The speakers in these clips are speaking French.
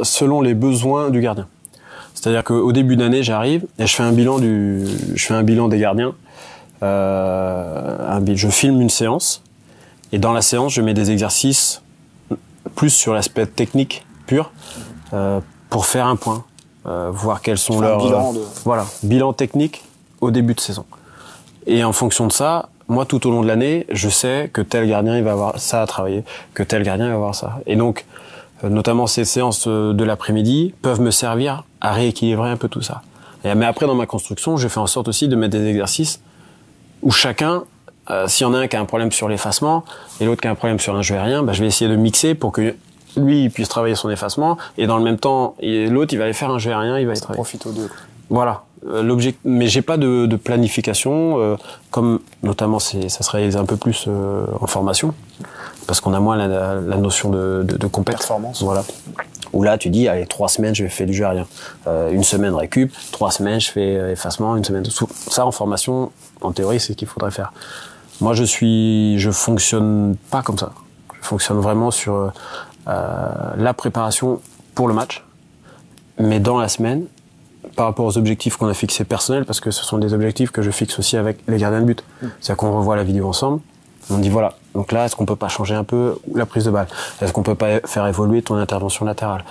selon les besoins du gardien. C'est-à-dire qu'au début d'année, j'arrive et je fais un bilan des gardiens. Je filme une séance et dans la séance, je mets des exercices plus sur l'aspect technique pur pour faire un point, voir quels sont leurs bilan technique au début de saison. Et en fonction de ça, moi, tout au long de l'année, je sais que tel gardien il va avoir ça à travailler, que tel gardien il va avoir ça. Et donc, notamment ces séances de l'après-midi peuvent me servir à rééquilibrer un peu tout ça. Mais après, dans ma construction, je fais en sorte aussi de mettre des exercices où chacun, s'il y en a un qui a un problème sur l'effacement et l'autre qui a un problème sur un jeu aérien, je vais essayer de mixer pour que lui il puisse travailler son effacement et dans le même temps, l'autre il va aller faire un jeu aérien, il va y travailler. Profite aux deux. Voilà. Mais j'ai pas de planification, comme notamment ça se réalise un peu plus en formation, parce qu'on a moins la notion de compétence. Performance. Voilà. Où là, tu dis, allez, 3 semaines, je fais du jeu aérien. Une semaine récup, 3 semaines, je fais effacement, une semaine dessous. Ça, en formation, en théorie, c'est ce qu'il faudrait faire. Moi, je fonctionne pas comme ça. Je fonctionne vraiment sur la préparation pour le match, mais dans la semaine, par rapport aux objectifs qu'on a fixés personnels, parce que ce sont des objectifs que je fixe aussi avec les gardiens de but. C'est-à-dire qu'on revoit la vidéo ensemble, on dit voilà, donc là, est-ce qu'on peut pas changer un peu la prise de balle? Est-ce qu'on peut pas faire évoluer ton intervention latérale?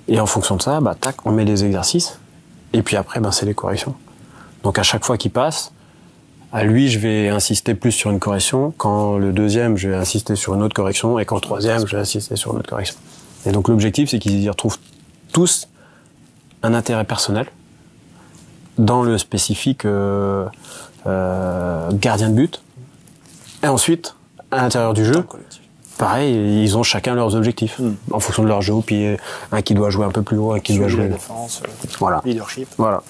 Et en fonction de ça, tac, on met les exercices, et puis après, c'est les corrections. Donc à chaque fois qu'il passe, à lui, je vais insister plus sur une correction, quand le deuxième, je vais insister sur une autre correction, et quand le troisième, je vais insister sur une autre correction. Et donc l'objectif, c'est qu'ils y retrouvent tous un intérêt personnel, dans le spécifique gardien de but. Et ensuite, à l'intérieur du jeu, pareil, ils ont chacun leurs objectifs, en fonction de leur jeu au pied. Un qui doit jouer un peu plus haut, un qui doit jouer la défense, voilà. leadership. Voilà.